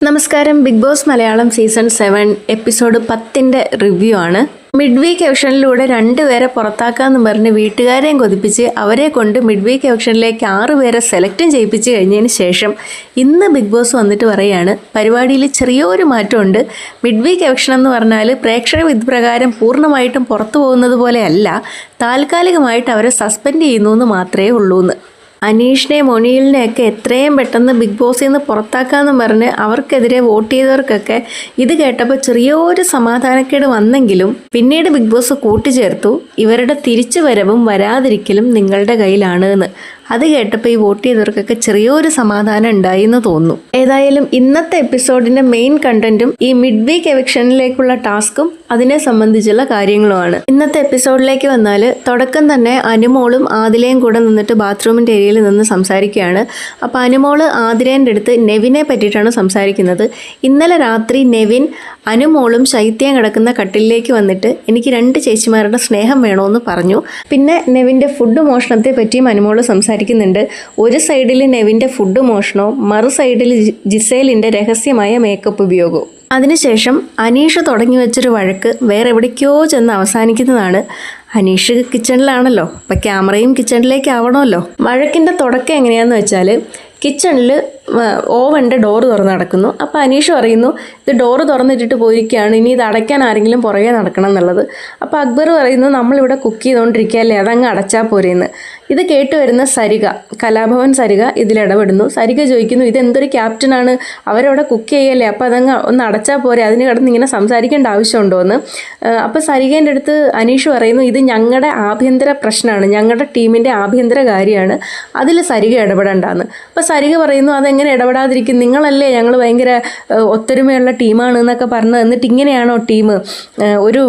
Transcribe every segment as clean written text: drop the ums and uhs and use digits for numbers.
നമസ്കാരം. Big Boss Malayalam season 7 episode 10ന്റെ review ആണ്. മിഡ് വീക്ക് എവിക്ഷനിലൂടെ 2 പേരെ പുറത്താക്കാമെന്ന് പറഞ്ഞ് വീട്ടുകാരെയും കൊതിപ്പിച്ച് അവരെ കൊണ്ട് മിഡ് വീക്ക് എവിക്ഷനിലേക്ക് 6 പേരെ സെലക്റ്റും ചെയ്യിപ്പിച്ച് കഴിഞ്ഞതിന് ശേഷം ഇന്ന് ബിഗ് ബോസ് വന്നിട്ട് പറയുകയാണ്, പരിപാടിയിൽ ചെറിയൊരു മാറ്റമുണ്ട്. മിഡ് വീക്ക് എവിക്ഷൻ എന്ന് പറഞ്ഞാൽ പ്രേക്ഷക വിധി പ്രകാരം പൂർണ്ണമായിട്ടും പുറത്തു പോകുന്നത് പോലെയല്ല, താൽക്കാലികമായിട്ട് അവരെ സസ്പെൻഡ് ചെയ്യുന്നു എന്ന് മാത്രമേ ഉള്ളൂ എന്ന്. അനീഷിനെയും ഒനിയിലിനെയൊക്കെ എത്രയും പെട്ടെന്ന് ബിഗ് ബോസിൽ നിന്ന് പുറത്താക്കാമെന്ന് പറഞ്ഞ് അവർക്കെതിരെ വോട്ട് ചെയ്തവർക്കൊക്കെ ഇത് കേട്ടപ്പോൾ ചെറിയൊരു സമാധാനക്കേട് വന്നെങ്കിലും പിന്നീട് ബിഗ് ബോസ് കൂട്ടിച്ചേർത്തു, ഇവരുടെ തിരിച്ചു വരവും വരാതിരിക്കലും നിങ്ങളുടെ കയ്യിലാണ് എന്ന്. അത് കേട്ടപ്പോൾ ഈ വോട്ട് ചെയ്തവർക്കൊക്കെ ചെറിയൊരു സമാധാനം ഉണ്ടായി എന്ന് തോന്നുന്നു. ഏതായാലും ഇന്നത്തെ എപ്പിസോഡിന്റെ മെയിൻ കണ്ടന്റും ഈ മിഡ് വീക്ക് എവിക്ഷനിലേക്കുള്ള ടാസ്കും അതിനെ സംബന്ധിച്ചുള്ള കാര്യങ്ങളുമാണ്. ഇന്നത്തെ എപ്പിസോഡിലേക്ക് വന്നാൽ തുടക്കം തന്നെ അനുമോളും ആദിലയും കൂടെ നിന്നിട്ട് ബാത്റൂമിന്റെ ഏരിയയിൽ നിന്ന് സംസാരിക്കുകയാണ്. അപ്പോൾ അനുമോള് ആതിരേൻ്റെ അടുത്ത് നെവിനെ പറ്റിയിട്ടാണ് സംസാരിക്കുന്നത്. ഇന്നലെ രാത്രി നെവിൻ അനുമോളും ശൈത്യം കിടക്കുന്ന കട്ടിലേക്ക് വന്നിട്ട് എനിക്ക് 2 ചേച്ചിമാരുടെ സ്നേഹം വേണമെന്ന് പറഞ്ഞു. പിന്നെ നെവിൻ്റെ ഫുഡ് മോഷണത്തെ പറ്റിയും അനുമോള് സംസാരിക്കുന്നുണ്ട്. ഒരു സൈഡിൽ നെവിൻ്റെ ഫുഡ് മോഷണവും മറു സൈഡിൽ ജിസേലിൻ്റെ രഹസ്യമായ മേക്കപ്പ് ഉപയോഗവും. അതിനുശേഷം അനീഷ് തുടങ്ങി വെച്ചൊരു വഴക്ക് വേറെ എവിടേക്കോ ചെന്ന് അവസാനിക്കുന്നതാണ്. അനീഷ് കിച്ചണിലാണല്ലോ, അപ്പം ക്യാമറയും കിച്ചണിലേക്ക് ആവണമല്ലോ. വഴക്കിൻ്റെ തുടക്കം എങ്ങനെയാണെന്ന് വെച്ചാൽ, കിച്ചണിൽ ഓവൻ്റെ ഡോറ് തുറന്ന് നടക്കുന്നു. അപ്പോൾ അനീഷ് പറയുന്നു, ഇത് ഡോറ് തുറന്നിട്ടിട്ട് പോയിരിക്കുകയാണ്, ഇനി ഇത് അടയ്ക്കാൻ ആരെങ്കിലും പുറകെ നടക്കണം എന്നുള്ളത്. അപ്പോൾ അക്ബർ പറയുന്നു, നമ്മളിവിടെ കുക്ക് ചെയ്തുകൊണ്ടിരിക്കുകയല്ലേ, അതങ്ങ് അടച്ചാൽ പോരെയെന്ന്. ഇത് കേട്ട് വരുന്ന സരിക, കലാഭവൻ സരിക ഇതിലിടപെടുന്നു. സരിക ചോദിക്കുന്നു, ഇതെന്തൊരു ക്യാപ്റ്റനാണ്, അവരവിടെ കുക്ക് ചെയ്യല്ലേ, അപ്പോൾ അതങ്ങ് ഒന്ന് അടച്ചാൽ പോരെ, അതിന് കിടന്ന് ഇങ്ങനെ സംസാരിക്കേണ്ട ആവശ്യമുണ്ടോ എന്ന്. അപ്പോൾ സരികേൻ്റെ അടുത്ത് അനീഷ് പറയുന്നു, ഇത് ഞങ്ങളുടെ ആഭ്യന്തര പ്രശ്നമാണ്, ഞങ്ങളുടെ ടീമിൻ്റെ ആഭ്യന്തര കാര്യമാണ്, അതിൽ സരിക ഇടപെടേണ്ടെന്ന്. അപ്പോൾ സരിക പറയുന്നു, അതെങ്ങനെ ഇടപെടാതിരിക്കും, നിങ്ങളല്ലേ ഞങ്ങൾ ഭയങ്കര ഒത്തൊരുമയുള്ള ടീമാണ് എന്നൊക്കെ പറഞ്ഞ്, എന്നിട്ട് ഇങ്ങനെയാണോ ടീം, ഒരു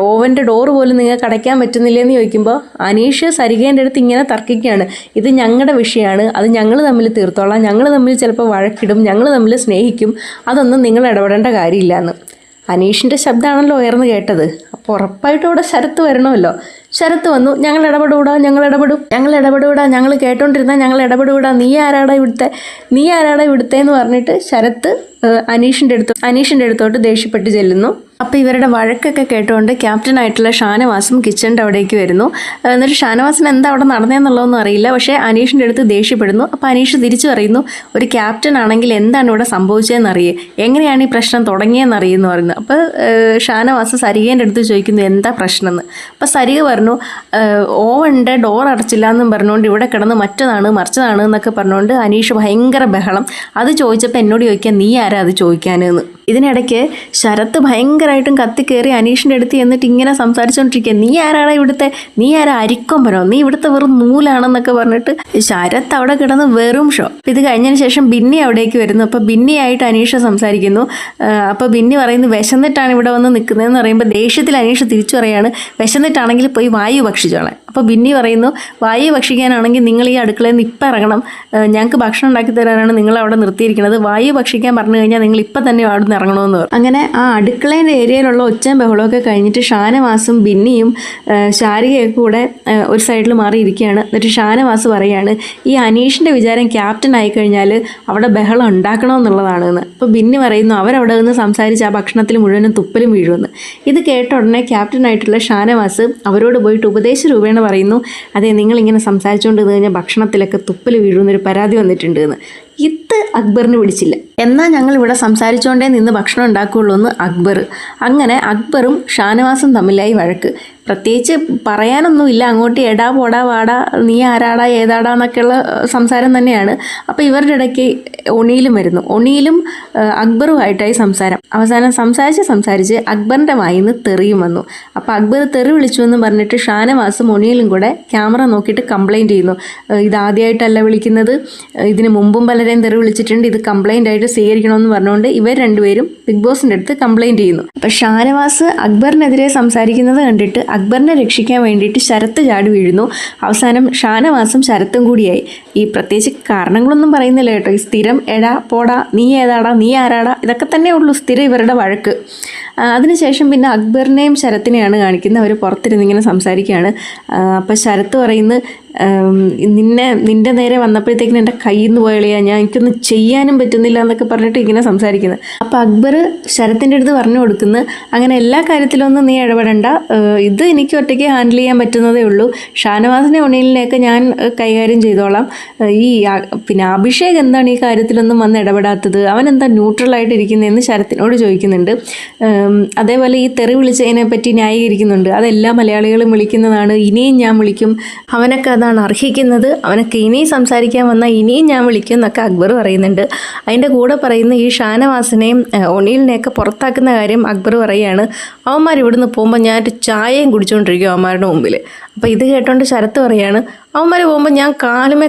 ഓവൻ്റെ ഡോറ് പോലും നിങ്ങൾക്ക് അടയ്ക്കാൻ പറ്റുന്നില്ലെന്ന് ചോദിക്കുമ്പോൾ അനീഷ് സരികേൻ്റെ അടുത്ത് ഇങ്ങനെ തർക്കിക്കുകയാണ്, ഇത് ഞങ്ങളുടെ വിഷയമാണ്, അത് ഞങ്ങൾ തമ്മിൽ തീർത്തോളാം, ഞങ്ങൾ തമ്മിൽ ചിലപ്പോൾ വഴക്കിടും, ഞങ്ങൾ തമ്മിൽ സ്നേഹിക്കും, അതൊന്നും നിങ്ങൾ ഇടപെടേണ്ട കാര്യമില്ല എന്ന്. അനീഷിൻ്റെ ശബ്ദമാണല്ലോ ഉയർന്നു കേട്ടത്. അപ്പോൾ ഉറപ്പായിട്ടും അവിടെ ശരത്ത് വരണമല്ലോ. ശരത്ത് വന്നു, ഞങ്ങൾ ഇടപെടൂടാ, ഞങ്ങൾ കേട്ടോണ്ടിരുന്നാൽ ഞങ്ങൾ ഇടപെടൂടാ, നീ ആരാടാ ഇവിടുത്തെ എന്ന് പറഞ്ഞിട്ട് ശരത്ത് അനീഷിൻ്റെ അടുത്തോട്ട് ദേഷ്യപ്പെട്ട് ചെല്ലുന്നു. അപ്പോൾ ഇവരുടെ വഴക്കൊക്കെ കേട്ടുകൊണ്ട് ക്യാപ്റ്റനായിട്ടുള്ള ഷാനവാസും കിച്ചണിൻ്റെ അവിടേക്ക് വരുന്നു. എന്നിട്ട് ഷാനവാസിന് എന്താ അവിടെ നടന്നതെന്നുള്ളതൊന്നും അറിയില്ല, പക്ഷേ അനീഷിൻ്റെ അടുത്ത് ദേഷ്യപ്പെടുന്നു. അപ്പോൾ അനീഷ് തിരിച്ചു പറയുന്നു, ഒരു ക്യാപ്റ്റൻ ആണെങ്കിൽ എന്താണ് ഇവിടെ സംഭവിച്ചതെന്ന് അറിയേ, എങ്ങനെയാണ് ഈ പ്രശ്നം തുടങ്ങിയെന്ന് അറിയുമെന്ന് പറയുന്നു. അപ്പോൾ ഷാനവാസ് സരികേൻ്റെ അടുത്ത് ചോദിക്കുന്നു, എന്താ പ്രശ്നം എന്ന്. അപ്പോൾ സരിക പറഞ്ഞു, ഓവൻ്റെ ഡോർ അടച്ചില്ല എന്നും പറഞ്ഞുകൊണ്ട് ഇവിടെ കിടന്ന് മറ്റതാണ് മറിച്ചതാണ് എന്നൊക്കെ പറഞ്ഞുകൊണ്ട് അനീഷ് ഭയങ്കര ബഹളം. അത് ചോദിച്ചപ്പോൾ എന്നോട് ചോദിക്കാൻ, നീ ആരാ അത് ചോദിക്കാനെന്ന്. ഇതിനിടയ്ക്ക് ശരത്ത് ഭയങ്കരമായിട്ടും കത്തിക്കേറി അനീഷിൻ്റെ അടുത്ത് എന്നിട്ട് ഇങ്ങനെ സംസാരിച്ചുകൊണ്ടിരിക്കുക, നീ ആരാ അരിക്കൊമ്പനോ, നീ ഇവിടുത്തെ വെറും നൂലാണെന്നൊക്കെ പറഞ്ഞിട്ട് ശരത്ത് അവിടെ കിടന്ന് വെറും ഷോ. ഇത് കഴിഞ്ഞതിന് ശേഷം ബിന്നി അവിടേക്ക് വരുന്നു. അപ്പോൾ ബിന്നിയായിട്ട് അനീഷ് സംസാരിക്കുന്നു. അപ്പോൾ ബിന്നി പറയുന്നു, വിശന്നിട്ടാണ് ഇവിടെ വന്ന് നിൽക്കുന്നതെന്ന് പറയുമ്പോൾ ദേഷ്യത്തിൽ അനീഷ് തിരിച്ചു പറയാണ്, വിശന്നിട്ടാണെങ്കിൽ പോയി വായു ഭക്ഷിച്ചോളാം. അപ്പോൾ ബിന്നി പറയുന്നു, വായു ഭക്ഷിക്കാനാണെങ്കിൽ നിങ്ങൾ ഈ അടുക്കളയിൽ നിന്ന് ഇപ്പം ഇറങ്ങണം, ഞങ്ങൾക്ക് ഭക്ഷണം ഉണ്ടാക്കി തരാനാണ് നിങ്ങൾ അവിടെ നിർത്തിയിരിക്കുന്നത്, വായു ഭക്ഷിക്കാൻ പറഞ്ഞു കഴിഞ്ഞാൽ നിങ്ങൾ ഇപ്പം തന്നെ അവിടെ നിന്ന് ഇറങ്ങണമെന്ന് പറഞ്ഞു. അങ്ങനെ ആ അടുക്കളേൻ്റെ ഏരിയയിലുള്ള ഒച്ചയും ബഹളമൊക്കെ കഴിഞ്ഞിട്ട് ഷാനവാസും ബിന്നിയും ശാരികയൊക്കെ കൂടെ ഒരു സൈഡിൽ മാറിയിരിക്കുകയാണ്. എന്നിട്ട് ഷാനവാസ് പറയാണ്, ഈ അനീഷിൻ്റെ വിചാരം ക്യാപ്റ്റൻ ആയിക്കഴിഞ്ഞാൽ അവിടെ ബഹളം ഉണ്ടാക്കണമെന്നുള്ളതാണ് എന്ന്. അപ്പോൾ ബിന്നി പറയുന്നു, അവരവിടെ നിന്ന് സംസാരിച്ച് ആ ഭക്ഷണത്തിൽ മുഴുവനും തുപ്പലും വീഴുമെന്ന്. ഇത് കേട്ട ഉടനെ ക്യാപ്റ്റനായിട്ടുള്ള ഷാനവാസ് അവരോട് പോയിട്ട് ഉപദേശ രൂപേണ പറയുന്നു, അതെ നിങ്ങളിങ്ങനെ സംസാരിച്ചുകൊണ്ട് കഴിഞ്ഞാൽ ഭക്ഷണത്തിലൊക്കെ തുപ്പൽ വീഴുന്നൊരു പരാതി വന്നിട്ടുണ്ട് എന്ന്. ഇത് അക്ബറിന് പിടിച്ചില്ല. എന്നാൽ ഞങ്ങൾ ഇവിടെ സംസാരിച്ചുകൊണ്ടേ നിന്ന് ഭക്ഷണം ഉണ്ടാക്കുകയുള്ളൂ എന്ന് അക്ബർ. അങ്ങനെ അക്ബറും ഷാനവാസും തമ്മിലായി വഴക്ക്. പ്രത്യേകിച്ച് പറയാനൊന്നുമില്ല, അങ്ങോട്ട് എടാ പോടാ വാടാ, നീ ആരാടാ ഏതാടാ എന്നൊക്കെയുള്ള സംസാരം തന്നെയാണ്. അപ്പോൾ ഇവരുടെ ഇടയ്ക്ക് ഒണിയിലും വരുന്നു. ഒണിയിലും അക്ബറുമായിട്ടായി സംസാരം. അവസാനം സംസാരിച്ച് അക്ബറിൻ്റെ വായിൽ നിന്ന് തെറിയും വന്നു. അപ്പോൾ അക്ബർ തെറി വിളിച്ചു എന്ന് പറഞ്ഞിട്ട് ഷാനവാസും ഒണിയിലും കൂടെ ക്യാമറ നോക്കിയിട്ട് കംപ്ലയിൻറ്റ് ചെയ്യുന്നു, ഇതാദ്യമായിട്ടല്ല വിളിക്കുന്നത്, ഇതിന് മുമ്പും പലരെയും തെറി വിളിച്ചിട്ടുണ്ട്, ഇത് കംപ്ലയിൻ്റ് ആയിട്ട് സ്വീകരിക്കണമെന്ന് പറഞ്ഞുകൊണ്ട് ഇവർ രണ്ടുപേരും ബിഗ് ബോസിൻ്റെ അടുത്ത് കംപ്ലയിൻറ്റ് ചെയ്യുന്നു. അപ്പോൾ ഷാനവാസ് അക്ബറിനെതിരെ സംസാരിക്കുന്നത് കണ്ടിട്ട് അക്ബറിനെ രക്ഷിക്കാൻ വേണ്ടിയിട്ട് ശരത്ത് ചാടി വീഴുന്നു. അവസാനം ഷാനവാസും ശരത്തും കൂടിയായി. ഈ പ്രത്യേകിച്ച് കാരണങ്ങളൊന്നും പറയുന്നില്ല കേട്ടോ, ഈ സ്ഥിരം എടാ പോടാ, നീ ഏതാടാ, നീ ആരാടാ, ഇതൊക്കെ തന്നെ ഉള്ളൂ സ്ഥിരം ഇവരുടെ വഴക്ക്. അതിനുശേഷം പിന്നെ അക്ബറിനെയും ശരത്തിനെയാണ് കാണിക്കുന്നത്. അവർ പുറത്തിരുന്ന് ഇങ്ങനെ സംസാരിക്കുകയാണ്. അപ്പോൾ ശരത്ത് പറയുന്നത്, നിന്റെ നേരെ വന്നപ്പോഴത്തേക്കിനും എൻ്റെ കയ്യിൽ നിന്ന് പോയളിയാ, ഞാൻ എനിക്കൊന്നും ചെയ്യാനും പറ്റുന്നില്ല എന്നൊക്കെ പറഞ്ഞിട്ട് ഇങ്ങനെ സംസാരിക്കുന്നത്. അപ്പോൾ അക്ബർ ശരത്തിൻ്റെ അടുത്ത് പറഞ്ഞു കൊടുക്കുന്നു, അങ്ങനെ എല്ലാ കാര്യത്തിലൊന്നും നീ ഇടപെടണ്ട, ഇത് എനിക്ക് ഒറ്റയ്ക്ക് ഹാൻഡിൽ ചെയ്യാൻ പറ്റുന്നതേ ഉള്ളൂ, ഷാനവാസിനെ ഒണിലിനെയൊക്കെ ഞാൻ കൈകാര്യം ചെയ്തോളാം. പിന്നെ അഭിഷേക് എന്താണ് ഈ കാര്യത്തിലൊന്നും വന്ന് ഇടപെടാത്തത്, അവൻ എന്താ ന്യൂട്രലായിട്ട് ഇരിക്കുന്നതെന്ന് ശരത്തിനോട് ചോദിക്കുന്നുണ്ട്. അതേപോലെ ഈ തെറി വിളിച്ചതിനെ പറ്റി ന്യായീകരിക്കുന്നുണ്ട്. അതെല്ലാ മലയാളികളും വിളിക്കുന്നതാണ്, ഇനിയും ഞാൻ വിളിക്കും, അവനൊക്കെ അതാണ് അർഹിക്കുന്നത്, അവനൊക്കെ ഇനിയും സംസാരിക്കാൻ വന്നാൽ ഇനിയും ഞാൻ വിളിക്കും എന്നൊക്കെ അക്ബർ പറയുന്നുണ്ട്. അതിൻ്റെ കൂടെ പറയുന്ന ഈ ഷാനവാസിനെയും ഒണീലിനെയൊക്കെ പുറത്താക്കുന്ന കാര്യം അക്ബർ പറയുകയാണ്. അവന്മാർ ഇവിടുന്ന് പോകുമ്പോൾ ഞാനൊരു ചായയും കുടിച്ചുകൊണ്ടിരിക്കും അവന്മാരുടെ മുമ്പിൽ. അപ്പോൾ ഇത് കേട്ടോണ്ട് ശരത്ത് പറയാണ്, അവന്മാർ പോകുമ്പോൾ ഞാൻ കാലുമേ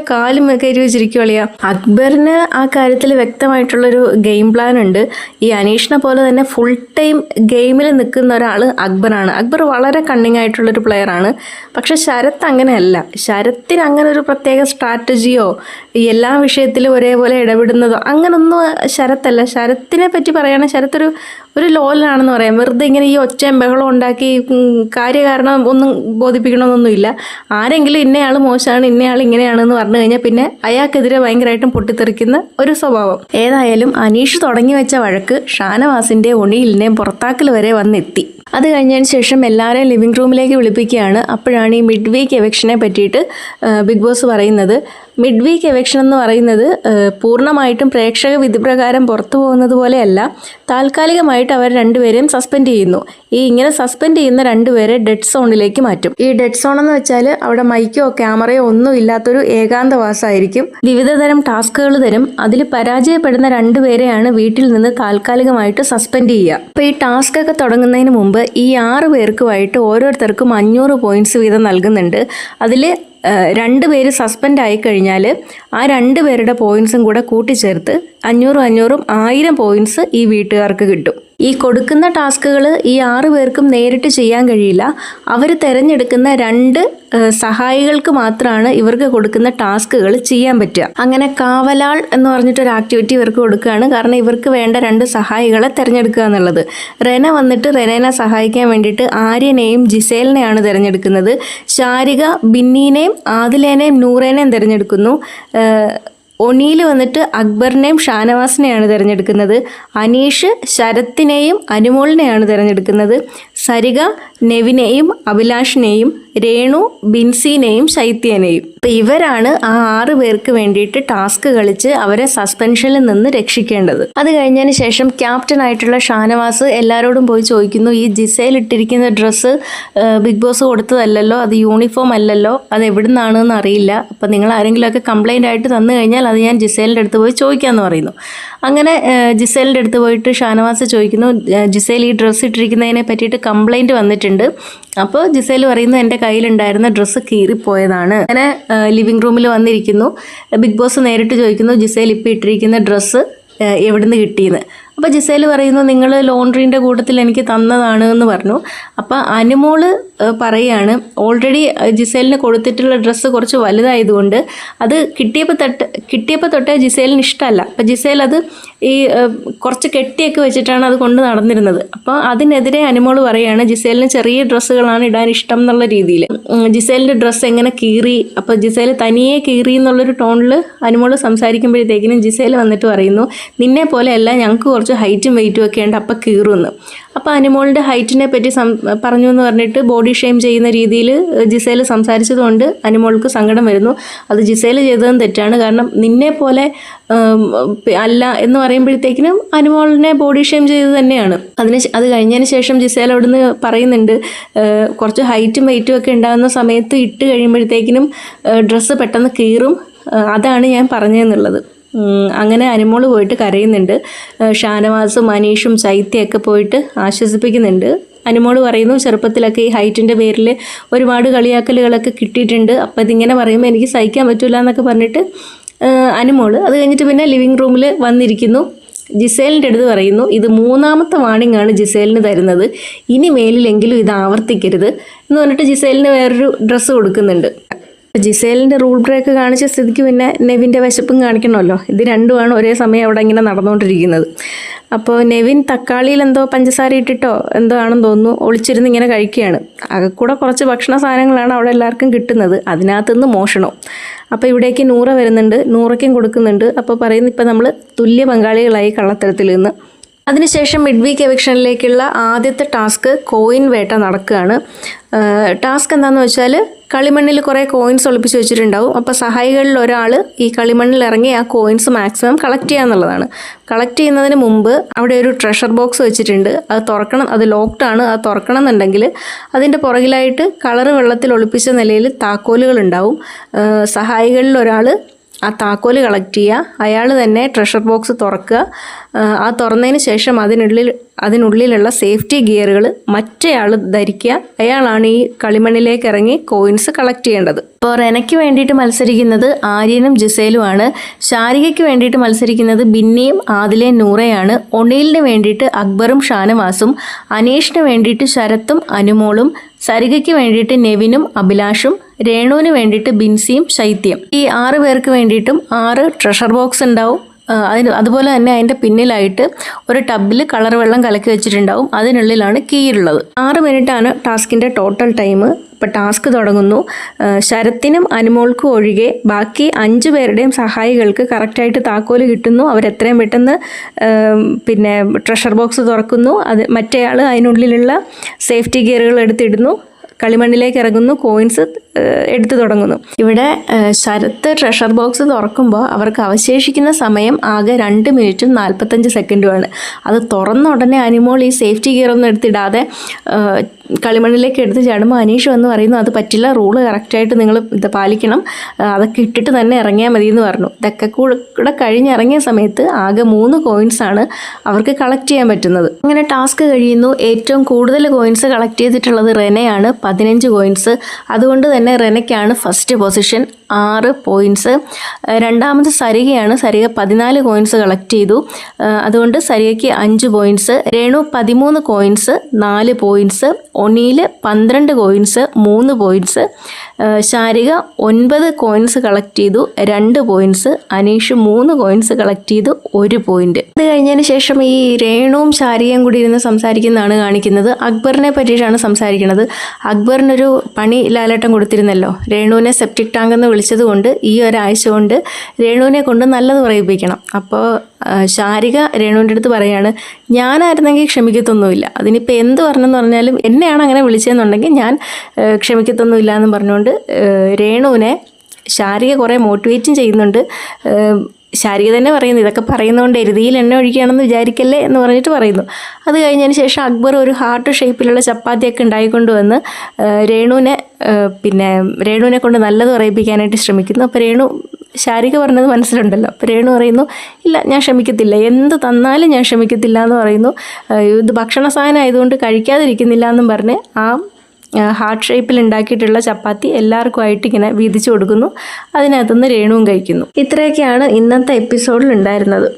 കയറി വെച്ചിരിക്കുകയാ. അക്ബറിന് ആ കാര്യത്തിൽ വ്യക്തമായിട്ടുള്ളൊരു ഗെയിം പ്ലാൻ ഉണ്ട്. ഈ അനീഷിനെ പോലെ തന്നെ ഫുൾ ടൈം ഗെയിമിൽ നിൽക്കുന്ന ഒരാൾ അക്ബറാണ്. അക്ബർ വളരെ കണ്ണിങ് ആയിട്ടുള്ളൊരു പ്ലെയറാണ്. പക്ഷെ ശരത്ത് അങ്ങനെയല്ല. ശരത്തിന് അങ്ങനെ ഒരു പ്രത്യേക സ്ട്രാറ്റജിയോ എല്ലാ വിഷയത്തിലും ഒരേപോലെ ഇടപെടുന്നതോ അങ്ങനൊന്നും ശരത്തല്ല. ശരത്തിനെ പറ്റി പറയുകയാണെങ്കിൽ ശരത്തൊരു ലോലനാണെന്ന് പറയാം. വെറുതെ ഇങ്ങനെ ഈ ഒച്ചയും ബഹളം ഉണ്ടാക്കി കാര്യകാരണം ഒന്നും ബോധിപ്പിക്കണമെന്നൊന്നുമില്ല. ആരെങ്കിലും ഇന്നയാൾ മോശമാണ്, ഇന്നയാൾ ഇങ്ങനെയാണെന്ന് പറഞ്ഞു കഴിഞ്ഞാൽ പിന്നെ അയാൾക്കെതിരെ ഭയങ്കരമായിട്ടും പൊട്ടിത്തെറിക്കുന്ന ഒരു സ്വഭാവം. ഏതായാലും അനീഷ് തുടങ്ങി വെച്ച വഴക്ക് ഷാനവാസിൻ്റെയും ഒണിയിലിൻ്റെയും പുറത്താക്കൽ വരെ വന്നെത്തി. അത് കഴിഞ്ഞതിന് ശേഷം എല്ലാവരെയും ലിവിംഗ് റൂമിലേക്ക് വിളിപ്പിക്കുകയാണ്. അപ്പോഴാണ് ഈ മിഡ് വീക്ക് എവിക്ഷനെ പറ്റിയിട്ട് ബിഗ് ബോസ് പറയുന്നത്. മിഡ് വീക്ക് എവിക്ഷൻ എന്ന് പറയുന്നത് പൂർണ്ണമായിട്ടും പ്രേക്ഷക വിധിപ്രകാരം പുറത്തു പോകുന്നത് പോലെയല്ല. താൽക്കാലികമായിട്ട് അവർ രണ്ടുപേരെയും സസ്പെൻഡ് ചെയ്യുന്നു. ഇങ്ങനെ സസ്പെൻഡ് ചെയ്യുന്ന രണ്ടുപേരെ ഡെഡ് സോണിലേക്ക് മാറ്റും. ഈ ഡെഡ് സോൺ എന്ന് വെച്ചാൽ അവിടെ മൈക്കോ ക്യാമറയോ ഒന്നും ഇല്ലാത്തൊരു ഏകാന്തവാസമായിരിക്കും. വിവിധ തരം ടാസ്കുകൾ തരും. അതിൽ പരാജയപ്പെടുന്ന രണ്ടുപേരെയാണ് വീട്ടിൽ നിന്ന് താൽക്കാലികമായിട്ട് സസ്പെൻഡ് ചെയ്യുക. അപ്പോൾ ഈ ടാസ്ക് ഒക്കെ തുടങ്ങുന്നതിന് മുമ്പ് ഈ 6 പേർക്കുമായിട്ട് ഓരോരുത്തർക്കും 500 പോയിന്റ്സ് വീതം നൽകുന്നുണ്ട്. അതിൽ 2 പേര് സസ്പെൻഡ് ആയിക്കഴിഞ്ഞാൽ ആ 2 പേരുടെ പോയിന്റ്സും കൂടെ കൂട്ടിച്ചേർത്ത് 500 1000 പോയിന്റ്സ് ഈ വീട്ടുകാർക്ക് കിട്ടും. ഈ കൊടുക്കുന്ന ടാസ്കുകൾ ഈ 6 പേർക്കും നേരിട്ട് ചെയ്യാൻ കഴിയില്ല. അവർ തിരഞ്ഞെടുക്കുന്ന 2 സഹായികൾക്ക് മാത്രമാണ് ഇവർക്ക് കൊടുക്കുന്ന ടാസ്കുകൾ ചെയ്യാൻ പറ്റുക. അങ്ങനെ കാവലാൾ എന്ന് പറഞ്ഞിട്ടൊരു ആക്ടിവിറ്റി ഇവർക്ക് കൊടുക്കുകയാണ്. കാരണം ഇവർക്ക് വേണ്ട 2 സഹായികളെ തിരഞ്ഞെടുക്കുക എന്നുള്ളത്. റെന വന്നിട്ട് റെനേനെ സഹായിക്കാൻ വേണ്ടിയിട്ട് ആര്യനെയും ജിസേലിനെയാണ് തിരഞ്ഞെടുക്കുന്നത്. ശാരിക ബിന്നീനെയും ആദിലേനെയും നൂറേനെയും തിരഞ്ഞെടുക്കുന്നു. ഒണീൽ വന്നിട്ട് അക്ബറിനെയും ഷാനവാസിനെയാണ് തിരഞ്ഞെടുക്കുന്നത്. അനീഷ് ശരത്തിനെയും അനുമോളിനെയാണ് തിരഞ്ഞെടുക്കുന്നത്. സരിക നെവിനെയും അഭിലാഷിനെയും, രേണു ബിൻസിനെയും ശൈത്യനെയും. അപ്പം ഇവരാണ് ആ 6 പേർക്ക് വേണ്ടിയിട്ട് ടാസ്ക് കളിച്ച് അവരെ സസ്പെൻഷനിൽ നിന്ന് രക്ഷിക്കേണ്ടത്. അത് കഴിഞ്ഞതിന് ശേഷം ക്യാപ്റ്റൻ ആയിട്ടുള്ള ഷാനവാസ് എല്ലാവരോടും പോയി ചോദിക്കുന്നു, ഈ ജിസേൽ ഇട്ടിരിക്കുന്ന ഡ്രസ്സ് ബിഗ് ബോസ് കൊടുത്തതല്ലല്ലോ, അത് യൂണിഫോം അല്ലല്ലോ, അത് എവിടുന്നാണെന്ന് അറിയില്ല. അപ്പം നിങ്ങൾ ആരെങ്കിലുമൊക്കെ കംപ്ലൈൻ്റ് ആയിട്ട് തന്നു കഴിഞ്ഞാൽ അത് ഞാൻ ജിസേലിൻ്റെ അടുത്ത് പോയി ചോദിക്കാമെന്ന് പറയുന്നു. അങ്ങനെ ജിസേലിൻ്റെ അടുത്ത് പോയിട്ട് ഷാനവാസ് ചോദിക്കുന്നു, ജിസേൽ ഈ ഡ്രസ്സ് ഇട്ടിരിക്കുന്നതിനെ പറ്റിയിട്ട് കംപ്ലൈൻറ്റ് വന്നിട്ടുണ്ട്. അപ്പോൾ ജിസേൽ പറയുന്നു, എൻ്റെ കയ്യിലുണ്ടായിരുന്ന ഡ്രസ്സ് കീറിപ്പോയതാണ്. അങ്ങനെ ലിവിങ് റൂമിൽ വന്നിരിക്കുന്നു. ബിഗ് ബോസ് നേരിട്ട് ചോദിക്കുന്നു, ജിസേൽ ഇപ്പോൾ ഇട്ടിരിക്കുന്ന ഡ്രസ്സ് എവിടുന്ന് കിട്ടിയെന്ന്. അപ്പോൾ ജിസേൽ പറയുന്നു, നിങ്ങൾ ലോണ്ട്രീൻ്റെ കൂട്ടത്തിൽ എനിക്ക് തന്നതാണ് എന്ന് പറഞ്ഞു. അപ്പോൾ അനുമോള് പറയുകയാണ്, ഓൾറെഡി ജിസേലിന് കൊടുത്തിട്ടുള്ള ഡ്രസ്സ് കുറച്ച് വലുതായതുകൊണ്ട് അത് കിട്ടിയപ്പോൾ തൊട്ടേ ജിസേലിന് ഇഷ്ടമല്ല. അപ്പോൾ ജിസേൽ അത് കുറച്ച് കെട്ടിയൊക്കെ വെച്ചിട്ടാണ് അത് കൊണ്ട് നടന്നിരുന്നത്. അപ്പോൾ അതിനെതിരെ അനുമോള് പറയുകയാണ്, ജിസേലിന് ചെറിയ ഡ്രസ്സുകളാണ് ഇടാൻ ഇഷ്ടം എന്നുള്ള രീതിയിൽ. ജിസേലിൻ്റെ ഡ്രസ്സ് എങ്ങനെ കീറി, അപ്പോൾ ജിസേൽ തനിയെ കീറി എന്നുള്ളൊരു ടോണിൽ അനുമോള് സംസാരിക്കുമ്പോഴത്തേക്കിനും ജിസേൽ വന്നിട്ട് പറയുന്നു, നിന്നെ പോലെയല്ല, ഞങ്ങൾക്ക് കുറച്ച് ഹൈറ്റും വെയിറ്റും ഒക്കെ ഉണ്ട്, അപ്പം കീറുമെന്ന്. അപ്പോൾ അനുമോളുടെ ഹൈറ്റിനെ പറ്റി പറഞ്ഞു എന്ന് പറഞ്ഞിട്ട് ബോഡി ഷെയിം ചെയ്യുന്ന രീതിയിൽ ജിസേൽ സംസാരിച്ചതുകൊണ്ട് അനുമോൾക്ക് സങ്കടം വരുന്നു. അത് ജിസേൽ ചെയ്തതും തെറ്റാണ്. കാരണം നിന്നെ പോലെ അല്ല എന്ന് പറയുമ്പോഴത്തേക്കിനും അനുമോളിനെ ബോഡി ഷെയിം ചെയ്തത് തന്നെയാണ്. അത് കഴിഞ്ഞതിന് ശേഷം ജിസേൽ അവിടുന്ന് പറയുന്നുണ്ട്, കുറച്ച് ഹൈറ്റും വെയിറ്റും ഒക്കെ ഉണ്ടാകുന്ന സമയത്ത് ഇട്ട് കഴിയുമ്പോഴത്തേക്കിനും ഡ്രസ്സ് പെട്ടെന്ന് കീറും, അതാണ് ഞാൻ പറഞ്ഞതെന്നുള്ളത്. അങ്ങനെ അനുമോള് പോയിട്ട് കരയുന്നുണ്ട്. ഷാനവാസും അനീഷും ശൈത്യയൊക്കെ പോയിട്ട് ആശ്വസിപ്പിക്കുന്നുണ്ട്. അനുമോള് പറയുന്നു, ചെറുപ്പത്തിലൊക്കെ ഈ ഹൈറ്റിൻ്റെ പേരിൽ ഒരുപാട് കളിയാക്കലുകളൊക്കെ കിട്ടിയിട്ടുണ്ട്, അപ്പോൾ ഇതിങ്ങനെ പറയുമ്പോൾ എനിക്ക് സഹിക്കാൻ പറ്റില്ല എന്നൊക്കെ പറഞ്ഞിട്ട് അനുമോള് അത് കഴിഞ്ഞിട്ട് പിന്നെ ലിവിങ് റൂമിൽ വന്നിരിക്കുന്നു. ജിസേലിൻ്റെ അടുത്ത് പറയുന്നു, ഇത് 3ാമത്തെ വാർണിംഗ് ആണ് ജിസേലിന് തരുന്നത്, ഇനി മേലിലെങ്കിലും ഇത് ആവർത്തിക്കരുത് എന്ന് പറഞ്ഞിട്ട് ജിസേലിന് വേറൊരു ഡ്രസ്സ് കൊടുക്കുന്നുണ്ട്. ജിസേലിൻ്റെ റൂൾ ബ്രേക്ക് കാണിച്ച സ്ഥിതിക്ക് പിന്നെ നെവിൻ്റെ വിശപ്പും കാണിക്കണമല്ലോ. ഇത് രണ്ടുമാണ് ഒരേ സമയം അവിടെ ഇങ്ങനെ നടന്നുകൊണ്ടിരിക്കുന്നത്. അപ്പോൾ നെവിൻ തക്കാളിയിൽ എന്തോ പഞ്ചസാര ഇട്ടിട്ടോ എന്തോ ആണെന്ന് തോന്നുന്നു ഒളിച്ചിരുന്ന് ഇങ്ങനെ കഴിക്കുകയാണ്. ആകെ കൂടെ കുറച്ച് ഭക്ഷണ സാധനങ്ങളാണ് അവിടെ എല്ലാവർക്കും കിട്ടുന്നത്, അതിനകത്തുനിന്ന് മോഷണവും. അപ്പോൾ ഇവിടേക്ക് നൂറ വരുന്നുണ്ട്, നൂറയ്ക്കും കൊടുക്കുന്നുണ്ട്. അപ്പോൾ പറയുന്നു ഇപ്പം നമ്മൾ തുല്യ പങ്കാളികളായി കള്ളത്തരത്തിൽ നിന്ന്. അതിനുശേഷം മിഡ് വീക്ക് എവിക്ഷനിലേക്കുള്ള ആദ്യത്തെ ടാസ്ക് കോയിൻ വേട്ട നടക്കുകയാണ്. ടാസ്ക് എന്താണെന്ന് വെച്ചാൽ കളിമണ്ണിൽ കുറേ കോയിൻസ് ഒളിപ്പിച്ച് വെച്ചിട്ടുണ്ടാവും. അപ്പോൾ സഹായികളിൽ ഒരാൾ ഈ കളിമണ്ണിൽ ഇറങ്ങി ആ കോയിൻസ് മാക്സിമം കളക്ട് ചെയ്യുക എന്നുള്ളതാണ്. കളക്ട് ചെയ്യുന്നതിന് മുമ്പ് അവിടെ ഒരു ട്രഷർ ബോക്സ് വെച്ചിട്ടുണ്ട്, അത് തുറക്കണം, അത് ലോക്ക്ഡ് ആണ്. അത് തുറക്കണം എന്നുണ്ടെങ്കിൽ അതിൻ്റെ പുറകിലായിട്ട് കളറ് വെള്ളത്തിൽ ഒളിപ്പിച്ച നിലയിൽ താക്കോലുകൾ ഉണ്ടാവും. സഹായികളിൽ ഒരാൾ ആ താക്കോല് കളക്ട് ചെയ്യുക, അയാൾ തന്നെ ട്രഷർ ബോക്സ് തുറക്കുക. ആ തുറന്നതിന് ശേഷം അതിനുള്ളിലുള്ള സേഫ്റ്റി ഗിയറുകൾ മറ്റേയാൾ ധരിക്കുക. അയാളാണ് ഈ കളിമണ്ണിലേക്ക് ഇറങ്ങി കോയിൻസ് കളക്ട് ചെയ്യേണ്ടത്. ഇപ്പോൾ റെനയ്ക്ക് വേണ്ടിയിട്ട് മത്സരിക്കുന്നത് ആര്യനും ജിസേലുമാണ്. ശാരികയ്ക്ക് വേണ്ടിയിട്ട് മത്സരിക്കുന്നത് ബിന്നിയും ആദിലയും നൂറയാണ്. ഒണീലിന് വേണ്ടിയിട്ട് അക്ബറും ഷാനവാസും, അനീഷിന് വേണ്ടിയിട്ട് ശരത്തും അനുമോളും, സരികയ്ക്ക് വേണ്ടിയിട്ട് നെവിനും അഭിലാഷും, രേണുവിന് വേണ്ടിയിട്ട് ബിൻസിയും ശൈത്യം. ഈ 6 പേർക്ക് വേണ്ടിയിട്ടും 6 ട്രഷർ ബോക്സ് ഉണ്ടാവും. അതുപോലെ തന്നെ അതിൻ്റെ പിന്നിലായിട്ട് ഒരു ടബിൽ കളർ വെള്ളം കലക്കി വെച്ചിട്ടുണ്ടാവും. അതിനുള്ളിലാണ് കീ ഉള്ളത്. 6 മിനിറ്റാണ് ടാസ്കിൻ്റെ ടോട്ടൽ ടൈം. ഇപ്പോൾ ടാസ്ക് തുടങ്ങുന്നു. ശരത്തിനും അനുമോൾക്കും ഒഴികെ ബാക്കി 5 പേരുടെയും സഹായികൾക്ക് കറക്റ്റായിട്ട് താക്കോല് കിട്ടുന്നു. അവരെത്രയും പെട്ടെന്ന് ട്രഷർ ബോക്സ് തുറക്കുന്നു. മറ്റേയാൾ അതിനുള്ളിലുള്ള സേഫ്റ്റി ഗിയറുകൾ എടുത്തിടുന്നു, കളിമണ്ണിലേക്ക് ഇറങ്ങുന്നു, കോയിൻസ് എടുത്തു തുടങ്ങുന്നു. ഇവിടെ ശരത്ത് ട്രഷർ ബോക്സ് തുറക്കുമ്പോൾ അവർക്ക് അവശേഷിക്കുന്ന സമയം ആകെ 2 മിനിറ്റും 45 സെക്കൻഡുമാണ്. അത് തുറന്ന ഉടനെ അനുമോൾ ഈ സേഫ്റ്റി ഗിയറൊന്നും എടുത്തിടാതെ കളിമണ്ണിലേക്ക് എടുത്ത് ചാടുമ്പോൾ അനീഷ് വന്ന് പറയുന്നു അത് പറ്റില്ല, റൂള് കറക്റ്റായിട്ട് നിങ്ങൾ ഇത് പാലിക്കണം, അതൊക്കെ ഇട്ടിട്ട് തന്നെ ഇറങ്ങിയാൽ മതി എന്ന് പറഞ്ഞു. ഇതൊക്കെ കൂടെ കഴിഞ്ഞിറങ്ങിയ സമയത്ത് ആകെ 3 കോയിൻസാണ് അവർക്ക് കളക്ട് ചെയ്യാൻ പറ്റുന്നത്. അങ്ങനെ ടാസ്ക് കഴിയുന്നു. ഏറ്റവും കൂടുതൽ കോയിൻസ് കളക്ട് ചെയ്തിട്ടുള്ളത് റെനയാണ്, 15 കോയിൻസ്. അതുകൊണ്ട് തന്നെ റെനയ്ക്കാണ് ഫസ്റ്റ് പൊസിഷൻ, 6 പോയിൻറ്റ്സ്. രണ്ടാമത് സരികയാണ്. സരിക 14 കോയിൻസ് കളക്ട് ചെയ്തു, അതുകൊണ്ട് സരികയ്ക്ക് 5 points. Renu 13 coins, 4 points. Oneal 12 coins, 3 points. Sarika 9 coins collect ചെയ്തു, 2 പോയിൻറ്റ്സ്. അനീഷ് 3 കോയിൻസ് കളക്ട് ചെയ്തു, 1 പോയിൻറ്റ്. ഇത് കഴിഞ്ഞതിന് ശേഷം ഈ രേണുവും ശാരികയും കൂടി ഇരുന്ന് സംസാരിക്കുന്നതാണ് കാണിക്കുന്നത്. അക്ബറിനെ പറ്റിയിട്ടാണ് സംസാരിക്കുന്നത്. അക്ബറിനൊരു പണി ലാലേട്ടൻ കൊടുത്തിരുന്നല്ലോ, രേണുവിനെ സെപ്റ്റിക് ടാങ്ക് എന്ന് വിളിച്ചത് കൊണ്ട് ഈ ഒരാഴ്ച കൊണ്ട് രേണുവിനെ കൊണ്ട് നല്ലത് പറയിപ്പിക്കണം. അപ്പോൾ ശാരിക രേണുവിൻ്റെ അടുത്ത് പറയാണ്, ഞാനായിരുന്നെങ്കിൽ ക്ഷമിക്കത്തൊന്നുമില്ല, അതിനിപ്പോൾ എന്ത് പറഞ്ഞെന്ന് പറഞ്ഞാലും എന്നെയാണ് അങ്ങനെ വിളിച്ചതെന്നുണ്ടെങ്കിൽ ഞാൻ ക്ഷമിക്കത്തൊന്നുമില്ല എന്ന് പറഞ്ഞുകൊണ്ട് രേണുവിനെ ശാരിക കുറേ മോട്ടിവേറ്റും ചെയ്യുന്നുണ്ട്. ശാരിക തന്നെ പറയുന്നു ഇതൊക്കെ പറയുന്നതുകൊണ്ട് എരുതിയിൽ എണ്ണ ഒഴിക്കുകയാണെന്ന് വിചാരിക്കല്ലേ എന്ന് പറഞ്ഞിട്ട് പറയുന്നു. അത് കഴിഞ്ഞതിന് ശേഷം അക്ബർ ഒരു ഹാർട്ട് ഷേപ്പിലുള്ള ചപ്പാത്തിയൊക്കെ ഉണ്ടായിക്കൊണ്ടുവന്ന് രേണുവിനെ കൊണ്ട് നല്ലത് പറയിപ്പിക്കാനായിട്ട് ശ്രമിക്കുന്നു. അപ്പോൾ ശാരിക പറഞ്ഞത് മനസ്സിലുണ്ടല്ലോ. അപ്പോൾ രേണു പറയുന്നു ഇല്ല ഞാൻ ക്ഷമിക്കത്തില്ല, എന്ത് തന്നാലും ഞാൻ ക്ഷമിക്കത്തില്ല എന്ന് പറയുന്നു. ഇത് ഭക്ഷണ സാധനം ആയതുകൊണ്ട് കഴിക്കാതിരിക്കുന്നില്ല എന്നും പറഞ്ഞ് ആ ഹാർട്ട് ഷേപ്പിൽ ഉണ്ടാക്കിയിട്ടുള്ള ചപ്പാത്തി എല്ലാവർക്കുമായിട്ട് ഇങ്ങനെ വീതിച്ചു കൊടുക്കുന്നു. അതിനകത്തുനിന്ന് രേണുവും കഴിക്കുന്നു. ഇത്രയൊക്കെയാണ് ഇന്നത്തെ എപ്പിസോഡിൽ ഉണ്ടായിരുന്നത്.